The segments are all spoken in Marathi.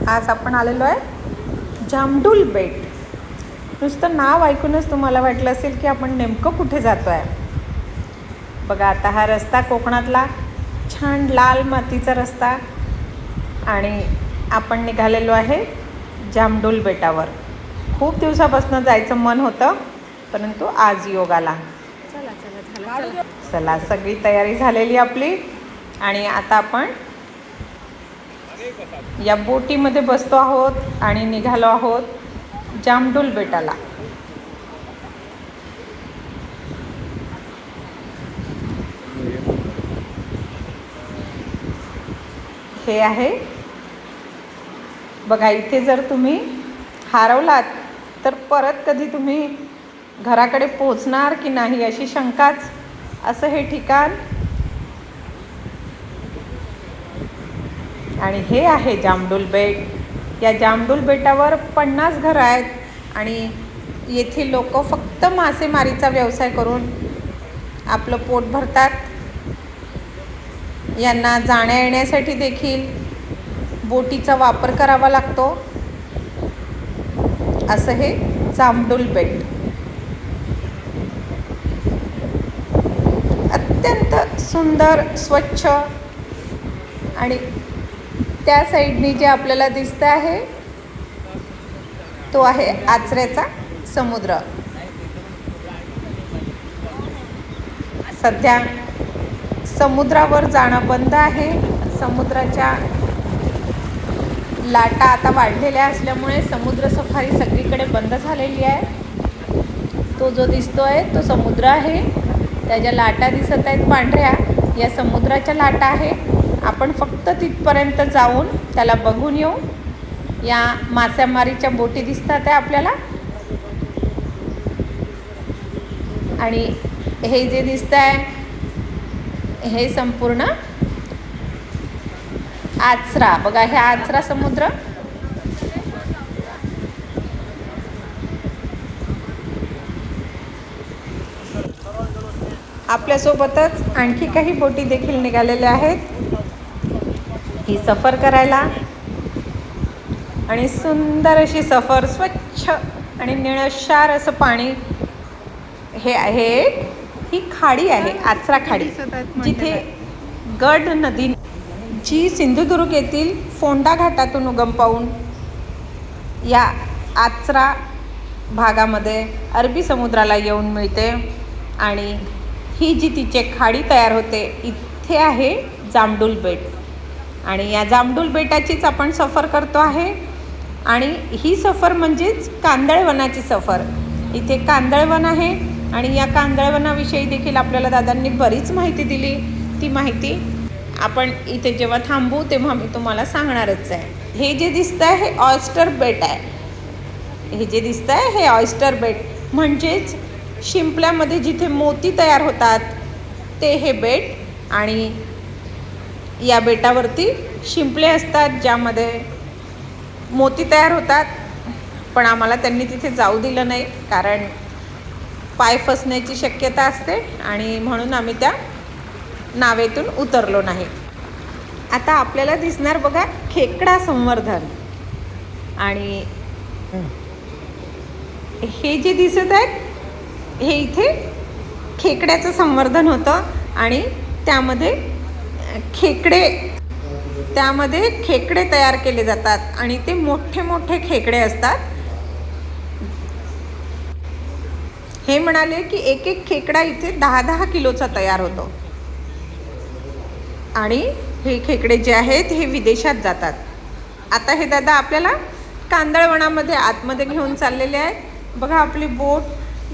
आज आपण आलेलो आहे जामडुल बेट. नुसतं नाव ऐकूनच तुम्हाला वाटलं असेल की आपण नेमकं कुठे जातो आहे. बघा आता हा रस्ता कोकणातला छान लाल मातीचा रस्ता आणि आपण निघालेलो आहे जामडुल बेटावर. खूप दिवसापासून जायचं मन होतं, परंतु आज योग आला. चला सगळी तयारी झालेली आपली आणि आता आपण या बोटीमध्ये बसतो आहोत आणि निघालो आहोत जामडुल बेटाला. हे आहे बघा, इथे जर तुम्ही हरवलात तर परत कधी तुम्ही घराकडे पोहोचणार की नाही अशी शंकाच. असं हे ठिकाण आणि हे आहे जामडुल बेट. या जामडुल बेटावर 50 घरं आहेत आणि येथील लोक फक्त मासेमारीचा व्यवसाय करून आपलं पोट भरतात. यांना जाण्या येण्यासाठी देखील बोटीचा वापर करावा लागतो. असं हे जामडुल बेट अत्यंत सुंदर, स्वच्छ आणि त्या साईडनी जे आपल्याला दिसतं आहे तो आहे आचऱ्याचा समुद्र. सध्या समुद्रावर जाणं बंद आहे. समुद्राच्या लाटा आता वाढलेल्या असल्यामुळे समुद्र सफारी सगळीकडे बंद झालेली आहे. तो जो दिसतो आहे तो समुद्र आहे. त्याच्या लाटा दिसत आहेत पांढऱ्या, या समुद्राच्या लाटा आहे. आपण फक्त तिथपर्यंत जाऊन त्याला बघून येऊ. या मासेमारीच्या बोटी दिसतात आहे आपल्याला आणि हे जे दिसतं आहे हे संपूर्ण आचरा. बघा हे आचरा समुद्र. आपल्यासोबतच आणखी काही बोटी देखील निघालेल्या आहेत ही सफर करायला. आणि सुंदर अशी सफर, स्वच्छ आणि निळशार असं पाणी. हे आहे, ही खाडी आहे आचरा खाडी, जिथे गड नदी जी सिंधुदुर्ग येथील फोंडा घाटातून उगम पावून या आचरा भागामध्ये अरबी समुद्राला येऊन मिळते. आणि ही जी तिचे खाडी तयार होते इथे आहे जामडुल बेट. आणि या जामडुल बेटाचीच आपण सफर करतो आहे. आणि ही सफर म्हणजेच कांदळवनाची सफर. इथे कांदळवन आहे आणि या कांदळवनाविषयी देखील आपल्याला दादांनी बरीच माहिती दिली. ती माहिती आपण इथे जेव्हा थांबू तेव्हा मी तुम्हाला सांगणारच आहे. हे जे दिसतं आहे हे ऑयस्टर बेट आहे. हे जे दिसतं आहे हे ऑयस्टर बेट म्हणजेच शिंपल्यामध्ये जिथे मोती तयार होतात ते हे बेट. आणि या बेटावरती शिंपले असतात ज्यामध्ये मोती तयार होतात. पण आम्हाला त्यांनी तिथे जाऊ दिलं नाही, कारण पाय फसण्याची शक्यता असते आणि म्हणून आम्ही त्या नावेतून उतरलो नाही. आता आपल्याला दिसणार बघा खेकडा संवर्धन. आणि हे जे दिसत आहे हे इथे खेकड्याचं संवर्धन होतं आणि त्यामध्ये खेकडे तयार केले जातात आणि ते मोठे मोठे खेकडे असतात. हे म्हणाले की एक एक खेकडा इथे 10-10 किलोचा तयार होतो आणि हे खेकडे जे आहेत हे विदेशात जातात. आता हे दादा आपल्याला कांदळवनामध्ये आतमध्ये घेऊन चाललेले आहेत. बघा आपली बोट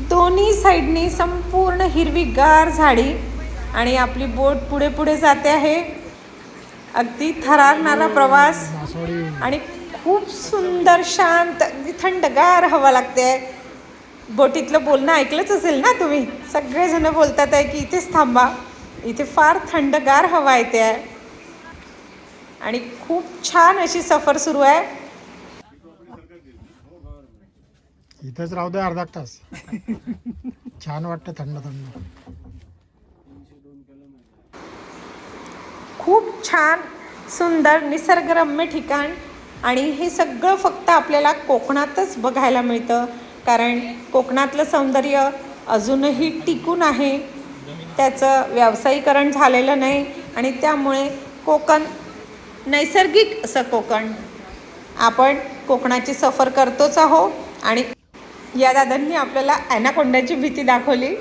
दोन्ही साईडनी संपूर्ण हिरवीगार झाडी आणि आपली बोट पुढे पुढे जाते आहे. अगदी थरारणारा प्रवास आणि खूप सुंदर, शांत, अगदी थंडगार हवा लागते आहे. बोटीतलं बोलणं ऐकलंच असेल ना तुम्ही. सगळेजण बोलतात आहे की इथेच थांबा, इथे फार थंडगार हवा येते आहे आणि खूप छान अशी सफर सुरू आहे. इथंच राहू दे अर्धा तास. छान वाटतं थंड थंड. खूप छान सुंदर निसर्गरम्य ठिकाण आणि हे सगळं फक्त आपल्याला कोकणातच बघायला मिळतं, कारण कोकणातलं सौंदर्य अजूनही टिकून आहे, त्याचं व्यावसायीकरण झालेलं नाही. आणि त्यामुळे कोकण नैसर्गिक असं कोकण, आपण कोकणाची सफर करतोच आहो. आणि या दादांनी आपल्याला ॲनाकोंडाची भीती दाखवली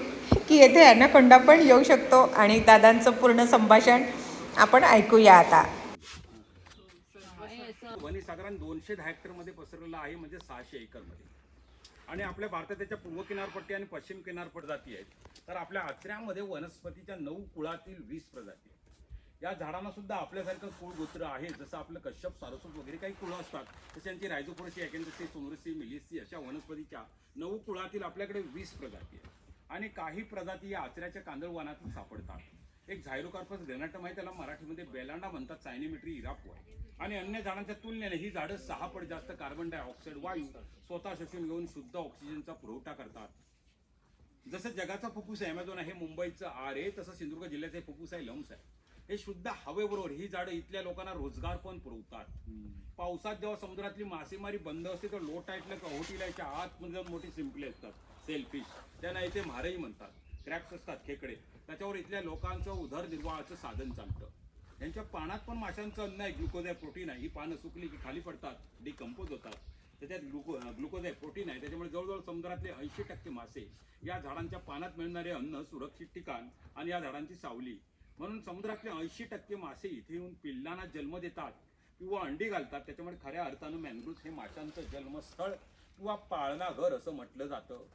की येथे ॲनाकोंडा पण येऊ शकतो. आणि दादांचं पूर्ण संभाषण आपण ऐकूया आता. वनी साधारण 210 हेक्टरमध्ये पसरलेलं आहे, म्हणजे 600 एकरमध्ये. आणि आपल्या भारतात त्याच्या पूर्व किनारपट्टी आणि पश्चिम किनारपट्टी जाती आहेत. तर आपल्या आचऱ्यामध्ये वनस्पतीच्या 9 कुळातील 20 प्रजाती आहेत. या झाडांना सुद्धा आपल्यासारखं कुळगोत्र आहे. जसं आपलं कश्यप, सारस्वत वगैरे काही कुळं असतात, तसे त्यांची रायझोफोरेसी, अकेंडसी, सोनरसी, मिलिसी अशा वनस्पतीच्या 9 कुळातील आपल्याकडे 20 प्रजाती आहेत. आणि काही प्रजाती या आचऱ्याच्या कांदळवनातून सापडतात. एक झायरोकार्पस ग्रेनाटम आहे, त्याला मराठीमध्ये बेलांडा म्हणतात, सायनिमेट्री इरापो आहे. आणि अन्य झाडांच्या तुलनेने ही झाडं 6 पट जास्त कार्बन डायऑक्साईड वायू स्वतः शोषून घेऊन शुद्ध ऑक्सिजनचा पुरवठा करतात. जसं जगाचा फुफ्फुस ॲमेझॉन आहे, मुंबईचं आर आहे, तसं सिंधुदुर्ग जिल्ह्याचे फुफ्फुस आहे, लम्स आहे. हे शुद्ध हवेबरोबर ही झाडं इथल्या लोकांना रोजगार पण पुरवतात. पावसात जेव्हा समुद्रातली मासेमारी बंद असते, तर लो टाईटला ओहोटीला याच्या आतमध्ये मोठी शिंपले असतात, सेलफिश, त्यांना इथे म्हारई म्हणतात. क्रॅप्स असतात, खेकडे, त्याच्यावर इथल्या लोकांचं उदरनिर्वाहाचं साधन चालतं. यांच्या पानात पण माशांचं अन्न आहे, ग्लुकोज आहे, प्रोटीन आहे. ही पानं सुकली की खाली पडतात, डिकम्पोज होतात, त्याच्यात ग्लुकोज आहे, प्रोटीन आहे. त्याच्यामुळे जवळजवळ समुद्रातले 80% मासे या झाडांच्या पानात मिळणारे अन्न, सुरक्षित ठिकाण आणि या झाडांची सावली. म्हणून समुद्रातले 80% मासे इथे येऊन पिल्लांना जन्म देतात किंवा अंडी घालतात. त्याच्यामुळे खऱ्या अर्थानं मॅंग्रोव्ह हे माशांचं जन्मस्थळ किंवा पाळणा घर असं म्हटलं जातं.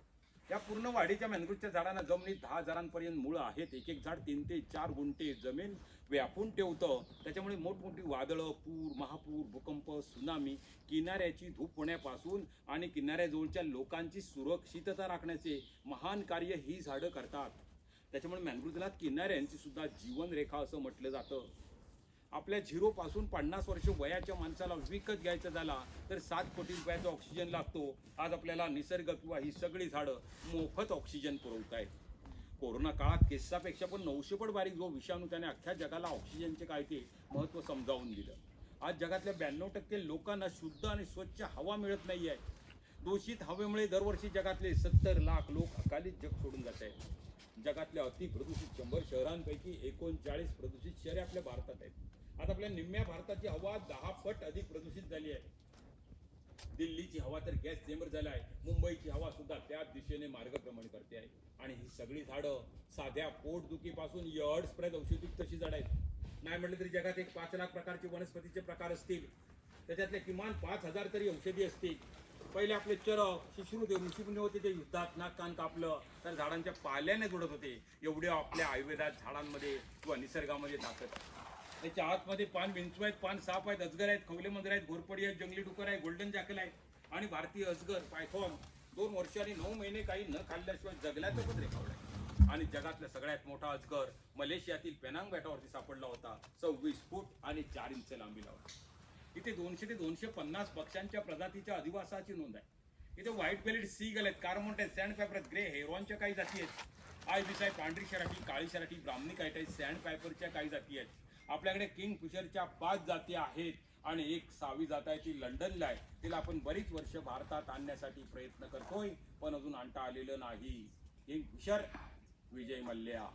या पूर्ण वाढीच्या मॅंग्रोव्हच्या झाडांना जमिनीत 10 हजारांपर्यंत मुळं आहेत. एक एक झाड 3 ते 4 गुंठे जमीन व्यापून ठेवतं. त्याच्यामुळे मोठमोठी वादळं, पूर, महापूर, भूकंप, सुनामी, किनाऱ्याची धूप होण्यापासून आणि किनाऱ्याजवळच्या लोकांची सुरक्षितता राखण्याचे महान कार्य ही झाडं करतात. त्याच्यामुळे मॅंग्रोव्हला किनाऱ्यांची सुद्धा जीवनरेखा असं म्हटलं जातं. आपल्या 0 पासून 50 वर्ष वयाच्या माणसाला विकत घ्यायचा झाला तर 7 कोटी रुपयाचा ऑक्सिजन लागतो. आज आपल्याला निसर्ग किंवा ही सगळी झाडं मोफत ऑक्सिजन पुरवत आहेत. कोरोना काळात केसापेक्षा पण 900 पट बारीक जो विषाणू, त्याने अख्ख्या जगाला ऑक्सिजनचे काय ते महत्त्व समजावून दिलं. आज जगातल्या 92% लोकांना शुद्ध आणि स्वच्छ हवा मिळत नाही आहे. दूषित हवेमुळे दरवर्षी जगातले 70 लाख लोक अकाली जग सोडून जात आहेत. जगातल्या अतिप्रदूषित 100 शहरांपैकी 39 प्रदूषित शहरे आपल्या भारतात आहेत. आज आपल्या निम्म्या भारताची हवा 10 पट अधिक प्रदूषित झाली आहे. दिल्लीची हवा तर गॅस चेंबर झाला आहे. मुंबईची हवा सुद्धा त्याच दिशेने मार्गक्रमण करते आहे. आणि ही सगळी झाडं साध्या पोटदुखीपासून यर्ड्सपर्यंत औषधिक तशी झाड आहेत. नाही म्हटलं तरी जगात एक 5 लाख प्रकारचे वनस्पतीचे प्रकार असतील. त्याच्यातले किमान 5000 तरी औषधी असतील. पहिले आपले चरक, शिशुर होते, ऋषीमुनी होते, ते युद्धात नाक कान कापलं तर झाडांच्या पाल्याने जोडत होते. एवढे आपल्या आयुर्वेदात झाडांमध्ये किंवा निसर्गामध्ये ताकद. त्याच्या आतमध्ये पान विंचू आहेत, पान साप आहेत, अजगर आहेत, खवले मंदिर आहेत, घोरपडी आहेत, जंगली डुकर आहे, गोल्डन जॅकल आहे. आणि भारतीय अजगर पायथॉन 2 वर्ष आणि 9 महिने काही न खाल्ल्याशिवाय जगल्याचं पण रेकॉर्ड आहे. आणि जगातला सगळ्यात मोठा अजगर मलेशियातील पेनांग बेटावरती सापडला होता. 26 फूट आणि 4 इंच लांबीला होता. इथे 200 ते 250 पक्ष्यांच्या प्रजातीच्या अधिवासाची नोंद आहे. इथे व्हाईट बेलिड सीगल आहेत, कारमोंट आहेत, सँड पायपर आहेत, ग्रे हेरॉनच्या काही जाती आहेत, आयबिसाय, पांढरी शराटी, काळी शराटी, ब्राह्मणी कायट आहेत, सँड पायपरच्या काही जाती आहेत. आपल्याकडे किंग फिशरच्या 5 जाती आहेत आणि एक 6वी जात आहे, ती लंडनला आहे. तिला आपण बरीच वर्ष भारतात आणण्यासाठी प्रयत्न करतोय, पण अजून आणता आलेलं नाही. किंग फिशर विजय मल्ल्या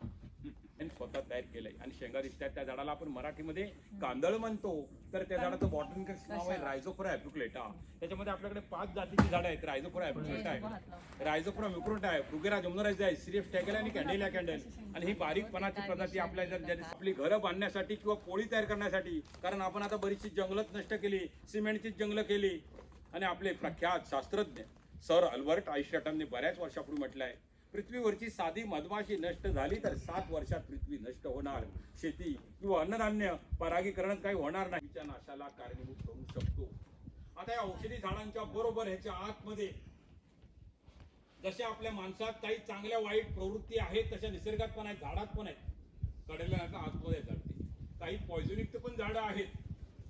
यांनी स्वतः तयार केलंय. आणि शेंगा दिसतात त्या झाडाला आपण मराठीमध्ये कांदळ म्हणतो. तर त्या झाडाचं बॉटनिकल नाव आहे रायझोफोरा ॲप्रिक्युलेटा. त्याच्यामध्ये आपल्याकडे 5 जातीची झाडं आहेत. रायझोफोरा ॲप्रिक्युलेटा आहे, रायझोफोरा म्युक्रोटा आहे, फ्रुगेरा जमुनराइज आहे, सिरियस टॅगेल आणि कॅन्डेलिया कॅन्डल. आणि ही बारीकपणाची प्रजाती आपल्या जर आपली घरं बांधण्यासाठी किंवा पोळी तयार करण्यासाठी, कारण आपण आता बरीचशी जंगलच नष्ट केली, सिमेंटचीच जंगलं केली. आणि आपले प्रख्यात शास्त्रज्ञ सर अल्बर्ट आईन्स्टाईनने बऱ्याच वर्षापूर्वी म्हटलं आहे, पृथ्वीवरची साधी मधमाशी नष्ट झाली तर 7 वर्षात पृथ्वी नष्ट होणार. शेती किंवा अन्नधान्य परागीकरण काही होणार नाही, च्या नाशाला कारणीभूत ठरू शकतो. आता या औषधी झाडांच्या बरोबर ह्याच्या आतमध्ये जशा आपल्या माणसात काही चांगल्या वाईट प्रवृत्ती आहेत, तशा निसर्गात पण आहेत, झाडात पण आहेत. कडेला आतमध्ये झाडते काही पॉयझनयुक्त पण झाडं आहेत.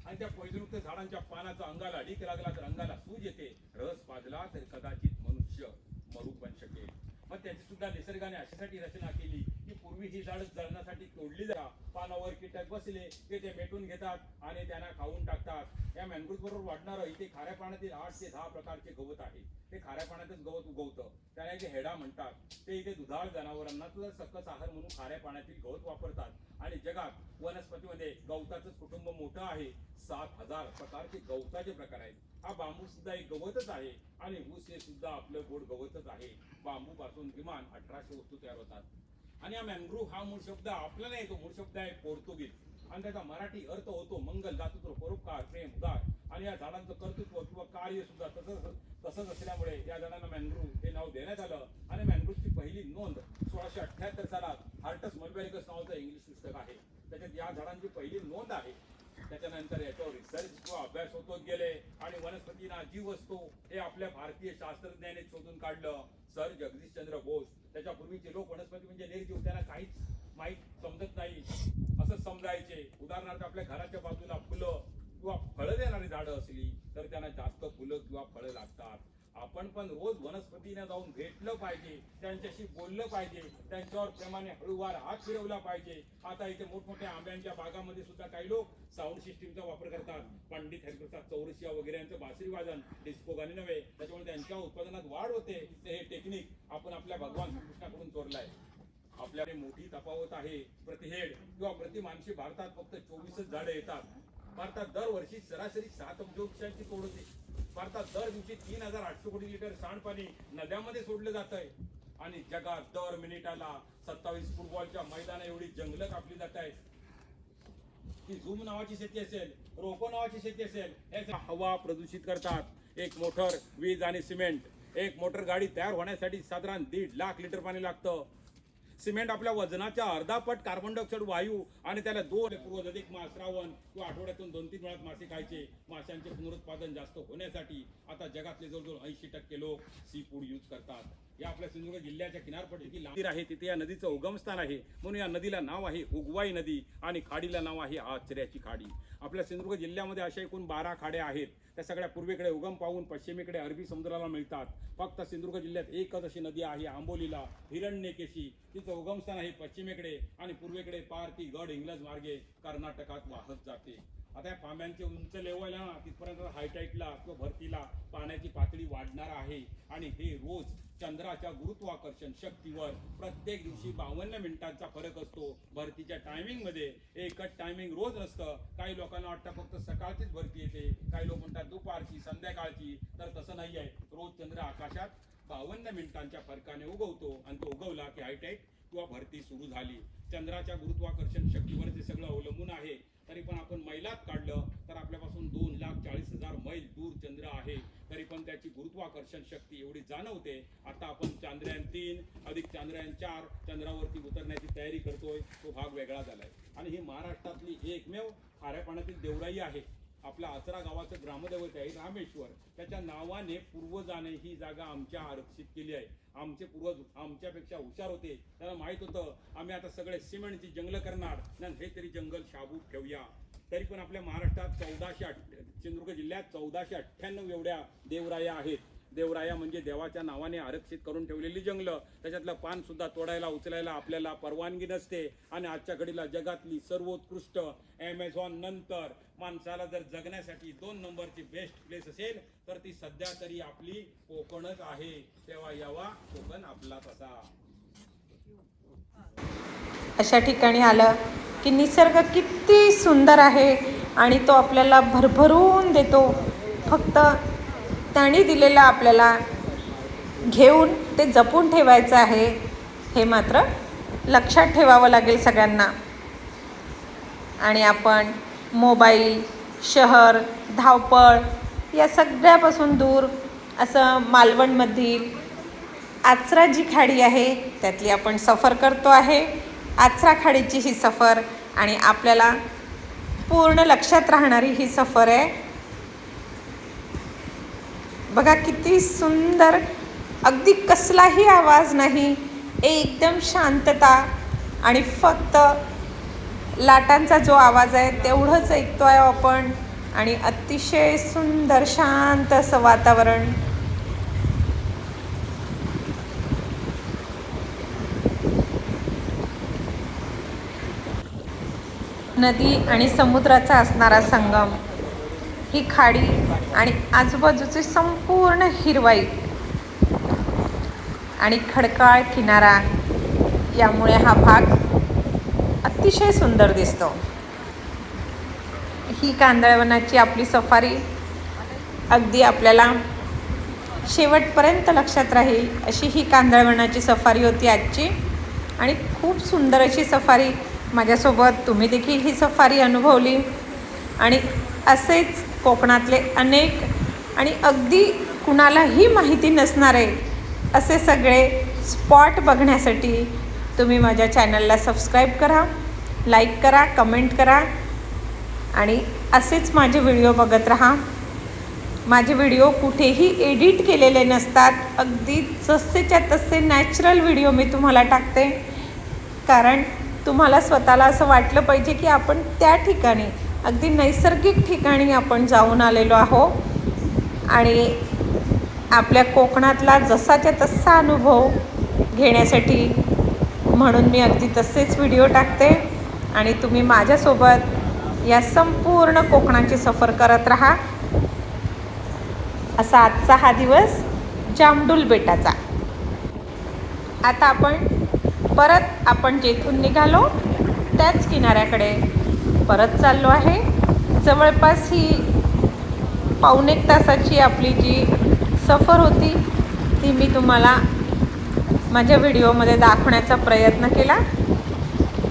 आणि त्या पॉयझनयुक्त झाडांच्या पानाचा अंगाला अडीक लागला तर अंगाला सूज येते, रस पाजला तर कदाचित मनुष्य मरू पण शकेल. मग त्याची सुद्धा निसर्गाने अशासाठी रचना केली की पूर्वी ही झाडं जळण्यासाठी तोडली जातात. पानावर कीटक बसले की ते मेटून घेतात आणि त्यांना खाऊन टाकतात. या मॅंग्रोव्ह बरोबर वाढणारं इथे खाऱ्या पाण्यातील 8 ते 10 प्रकारचे गवत आहे. ते खाऱ्या पाण्यातच गवत उगवतं, त्याला इथे हेडा म्हणतात. ते इथे दुधाळ जनावरांना सुद्धा सकस आहार म्हणून खाऱ्या पाण्यातील गवत वापरतात. आणि जगात वनस्पतीमध्ये गवताचंच कुटुंब मोठं आहे. 7,000 प्रकारचे गवताचे प्रकार आहेत. हा बांबू सुद्धा एक गवतच आहे आणि ऊस हे सुद्धा आपलं गोड गवतच आहे. बांबू पासून किमान 1800 वस्तू तयार होतात. आणि हा मॅंग्रोव्ह हा मूळ शब्द आपला नाही, तो मूळ शब्द आहे पोर्तुगीज आणि त्याचा मराठी अर्थ होतो मंगल, दातृत्व, परोपकार, प्रेम, उदार. आणि या झाडांचं कर्तृत्व किंवा कार्य सुद्धा तसंच असल्यामुळे या झाडांना मॅंग्रोव्ह हे नाव देण्यात आलं. आणि मॅंग्रोव्हची पहिली नोंद 1678 सालात हार्टस मल्बेरिकस नावाचं इंग्लिश पुस्तक आहे, त्याच्यात या झाडांची पहिली नोंद आहे. त्याच्यानंतर याच्यावर रिसर्च किंवा अभ्यास होतच गेले आणि वनस्पतींना जीव असतो हे आपल्या भारतीय शास्त्रज्ञांनी शोधून काढलं. सर जगदीशचंद्र बोस, त्याच्यापूर्वीचे लोक वनस्पती म्हणजे निर्जीव, त्यांना काहीच माहीत समजत नाही असं समजायचे. उदाहरणार्थ आपल्या घराच्या बाजूला फुलं किंवा फळं देणारी झाडं असली तर त्यांना जास्त फुलं किंवा फळं लागतात. आपण पण रोज वनस्पतीने जाऊन भेटलं पाहिजे, त्यांच्याशी बोललं पाहिजे, त्यांच्यावर प्रेमाने हळूवार हात फिरवला पाहिजे. आता इथे मोठमोठ्या आंब्यांच्या बागामध्ये सुद्धा काही लोक साऊंड सिस्टीमचा वापर करतात. पंडित हरिप्रसाद चौरसिया वगैरे यांचं बासरी वादन डिस्को गाणी नव्हे, त्याच्यामुळे त्यांच्या उत्पादनात वाढ होते. हे टेक्निक आपण आपल्या भगवान श्रीकृष्णाकडून चोरलाय. आपल्याकडे मोठी तफावत आहे. प्रति हेड किंवा प्रति माणशी भारतात फक्त 24च झाडं येतात. भारतात दरवर्षी सरासरी 7 अब्ज वृक्षांची तोड होते. भारतात दर दिवशी 3800 कोटी लिटर सांडपाणी नद्यांमध्ये सोडलं जात आहे. आणि जगात दर मिनिटाला 27 फुटबॉलच्या मैदाना एवढी जंगलं कापली जात आहेत. ती झूम नावाची शेती असेल, रोको नावाची शेती असेल, याचा हवा प्रदूषित करतात. एक मोटर, वीज आणि सिमेंट. एक मोटर गाडी तयार होण्यासाठी साधारण 1.5 लाख लिटर पाणी लागतं. सिमेंट आपल्या वजनाच्या अर्धा पट कार्बन डायऑक्साईड वायू आणि त्याला 2 पूर्वज अधिक मास श्रावण किंवा आठवड्यातून 2-3 वेळात मासे खायचे. माशांचे पुनरुत्पादन जास्त होण्यासाठी आता जगातले जवळजवळ 80% लोक सी फूड यूज करतात. या आपल्या सिंधुदुर्ग जिल्ह्याच्या किनारपट्टी नदी आहे, तिथे या नदीचं उगमस्थान आहे म्हणून या नदीला नाव आहे उगवाई नदी आणि खाडीला नाव आहे आचऱ्याची खाडी. आपल्या सिंधुदुर्ग जिल्ह्यामध्ये अशा एकूण 12 खाड्या आहेत. त्या सगळ्या पूर्वेकडे उगम पाहून पश्चिमेकडे अरबी समुद्राला मिळतात. फक्त सिंधुदुर्ग जिल्ह्यात एकच अशी नदी आहे आंबोलीला, हिरण्यकेशी. तिचं उगमस्थान आहे पश्चिमेकडे आणि पूर्वेकडे पार ती गड इंग्लज मार्गे कर्नाटकात वाहत जाते. आता या पांब्यांचे उंच लेवल ना तिथपर्यंत हायटाईटला किंवा भरतीला पाण्याची पातळी वाढणार आहे. आणि हे रोज चंद्राच्या गुरुत्वाकर्षण शक्तीवर प्रत्येक दिवशी 52 मिनिटांचा फरक असतो. भरतीच्या टायमिंग मध्ये एकच टायमिंग रोज नसतं. काही लोकांना वाटतं फक्त सकाळचीच भरती येते, काही लोक म्हणतात दुपारची, संध्याकाळची. तर तसं नाही आहे. रोज चंद्र आकाशात 52 मिनिटांच्या फरकाने उगवतो आणि तो उगवला की हायटाईट किंवा भरती सुरू झाली. चंद्राच्या गुरुत्वाकर्षण शक्तीवर ते सगळं अवलंबून आहे. तरी पण आपण मैलात काढलं तर आपल्यापासून 2,40,000 मैल दूर चंद्र आहे. तरी पण त्याची गुरुत्वाकर्षण शक्ती एवढी जाणवते. आता आपण चांद्रयान 3 अधिक चांद्रयान 4 चंद्रावरती उतरण्याची तयारी करतोय. तो भाग वेगळा झालाय. आणि ही महाराष्ट्रातली एकमेव खाऱ्या पाण्यातील देवराई आहे. आपल्या आचरा गावाचं ग्रामदैवत आहे रामेश्वर. त्याच्या नावाने पूर्वजाने ही जागा आमच्या आरक्षित केली आहे. आमचे पूर्वज आमच्यापेक्षा हुशार होते. त्यांना माहित होतं आम्ही आता सगळे सिमेंटची जंगल करणार, हे तरी जंगल शाबूत ठेवूया. तरी पण आपल्या महाराष्ट्रात सिंधुदुर्ग जिल्ह्यात 1498 एवढ्या देवराया आहेत. देवराया म्हणजे देवाच्या नावाने आरक्षित करून ठेवलेली जंगलं. त्याच्यातलं पान सुद्धा तोडायला उचलायला आपल्याला परवानगी नसते. आणि आजच्या घडीला जगातली सर्वोत्कृष्ट ॲमेझॉन नंतर माणसाला जर जगण्यासाठी 2 नंबरची बेस्ट प्लेस असेल तर ती सध्या तरी आपली कोकणच आहे. तेव्हा यावा कोकण आपला तसा. अशा ठिकाणी आलं की निसर्ग किती सुंदर आहे आणि तो आपल्याला भरभरून देतो. फक्त त्याने दिलेला आपल्याला घेऊन ते जपून ठेवायचं आहे. हे मात्र लक्षात ठेवावं लागेल सगळ्यांना. आणि आपण मोबाईल, शहर, धावपळ या सगळ्यापासून दूर असं मालवणमधील आचरा जी खाडी आहे त्यातली आपण सफर करतो आहे. आचरा खाडीची ही सफर आणि आपल्याला पूर्ण लक्षात राहणारी ही सफर आहे. बघा किती सुंदर, अगदी कसलाही आवाज नाही, एकदम शांतता आणि फक्त लाटांचा जो आवाज आहे तेवढंच ऐकतो आहे आपण. आणि अतिशय सुंदर शांत असं वातावरण. नदी आणि समुद्राचा असणारा संगम, ही खाडी आणि आजूबाजूची संपूर्ण हिरवाई आणि खडकाळ किनारा, यामुळे हा भाग अतिशय सुंदर दिसतो. ही कांदळवनाची आपली सफारी अगदी आपल्याला शेवटपर्यंत लक्षात राहील अशी ही कांदळवनाची सफारी होती आजची. आणि खूप सुंदर अशी सफारी माझ्यासोबत तुम्ही देखील ही सफारी अनुभवली. आणि असेच कोकणातले अनेक आणि अगदी कुणालाही माहिती नसणारे असे सगळे स्पॉट बघण्यासाठी तुम्ही माझ्या चॅनलला सबस्क्राईब करा, लाईक करा, कमेंट करा आणि असेच माझे व्हिडिओ बघत राहा. माझे व्हिडिओ कुठेही एडिट केलेले नसतात, अगदी जसेच्या तसे नॅचरल व्हिडिओ मी तुम्हाला टाकते. कारण तुम्हाला स्वतःला असं वाटलं पाहिजे की आपण त्या ठिकाणी अगदी नैसर्गिक ठिकाणी आपण जाऊन आलेलो आहो आणि आपल्या कोकणातला जसाच्या तसा अनुभव घेण्यासाठी म्हणून मी अगदी तसेच व्हिडिओ टाकते. आणि तुम्ही माझ्यासोबत या संपूर्ण कोकणाची सफर करत राहा. असा आजचा हा दिवस जामडुल बेटाचा. आता आपण जेथून निघालो त्याच किनाऱ्याकडे परत चाललो आहे. जवळपास ही पाऊण-एक तासाची आपली जी सफर होती ती मी तुम्हाला माझ्या व्हिडिओमध्ये दाखवण्याचा प्रयत्न केला.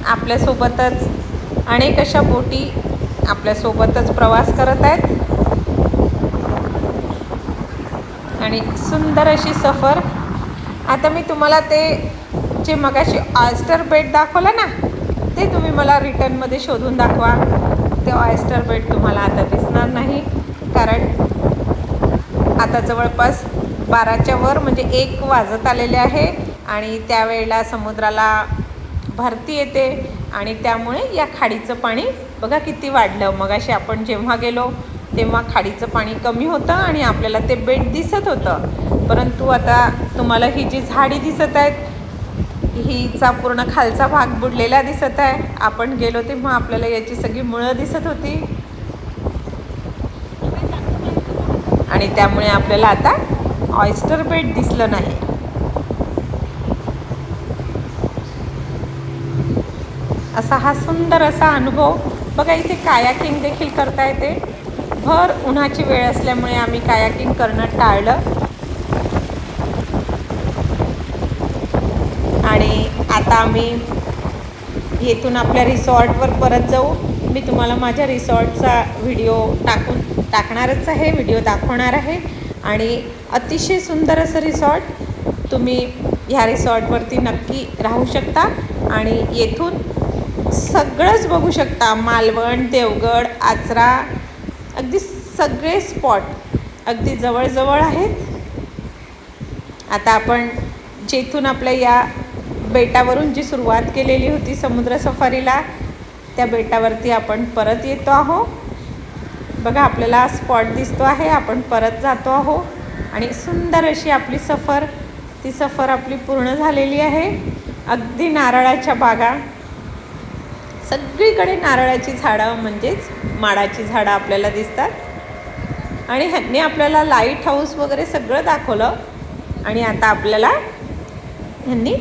आपल्यासोबतच अनेक अशा बोटी आपल्यासोबतच प्रवास करत आहेत आणि सुंदर अशी सफर. आता मी तुम्हाला ते जे मगाशी ऑयस्टर बेट दाखवलं ना, ते तुम्ही मला रिटर्नमध्ये शोधून दाखवा. ते ऑयस्टर बेट तुम्हाला आता दिसणार नाही, कारण आता जवळपास 12च्या वर म्हणजे 1 वाजत आलेले आहे आणि त्यावेळेला समुद्राला भरती येते आणि त्यामुळे या खाडीचं पाणी बघा किती वाढलं. मगाशी आपण जेव्हा गेलो तेव्हा खाडीचं पाणी कमी होतं आणि आपल्याला ते बेट दिसत होतं. परंतु आता तुम्हाला ही जी झाडी दिसत आहेत हिचा पूर्ण खालचा भाग बुडलेला दिसत आहे. आपण गेलो तेव्हा आपल्याला याची सगळी मुळं दिसत होती आणि त्यामुळे आपल्याला आता ऑयस्टर बेट दिसलं नाही. असा हा सुंदर असा अनुभव बघा. इथे कायाकिंग देखील करता येते. भर उन्हाची वेळ असल्यामुळे आम्ही कायाकिंग करणं टाळलं. आणि आता आम्ही येथून आपल्या रिसॉर्टवर परत जाऊ. मी तुम्हाला माझ्या रिसॉर्टचा व्हिडिओ टाकणारच आहे, व्हिडिओ दाखवणार आहे. आणि अतिशय सुंदर असं रिसॉर्ट, तुम्ही ह्या रिसॉर्टवरती नक्की राहू शकता आणि येथून सगळंच बघू शकता. मालवण, देवगड, आचरा, अगदी सगळे स्पॉट अगदी जवळजवळ आहेत. आता आपण जेथून आपल्या या बेटावरून जी सुरुवात केलेली होती समुद्र सफारीला, त्या बेटावरती आपण परत येतो आहो. बघा आपल्याला स्पॉट दिसतो आहे. आपण परत जातो आहो आणि सुंदर अशी आपली ती सफर आपली पूर्ण झालेली आहे. अगदी नारळाच्या बागा, सगळीकडे नारळाची झाडं म्हणजेच माडाची झाडं आपल्याला दिसतात आणि ह्यांनी आपल्याला लाईट हाऊस वगैरे सगळं दाखवलं आणि आता आपल्याला ह्यांनी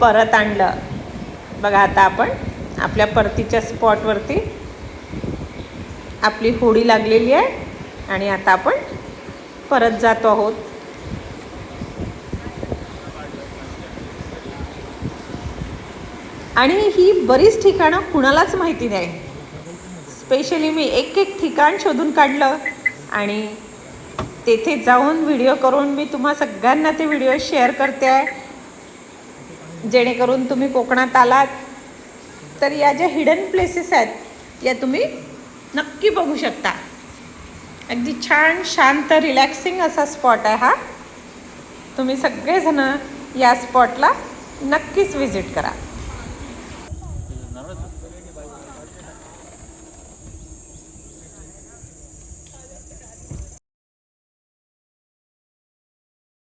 परत आणलं. बघा आता आपण आपल्या परतीच्या स्पॉटवरती आपली होडी लागलेली आहे आणि आता आपण परत जातो आहोत. आणि ही बरीच ठिकाणं कुणालाच माहिती नाही. स्पेशली मी एक ठिकाण शोधून काढलं आणि तेथे जाऊन व्हिडिओ करून मी तुम्हा सगळ्यांना ते व्हिडिओ शेअर करते आहे, जेणेकरून तुम्ही कोकणात आलात तर या ज्या हिडन प्लेसेस आहेत या तुम्ही नक्की बघू शकता. अगदी छान शांत रिलॅक्सिंग असा स्पॉट आहे हा. तुम्ही सगळेजण या स्पॉटला नक्कीच व्हिजिट करा.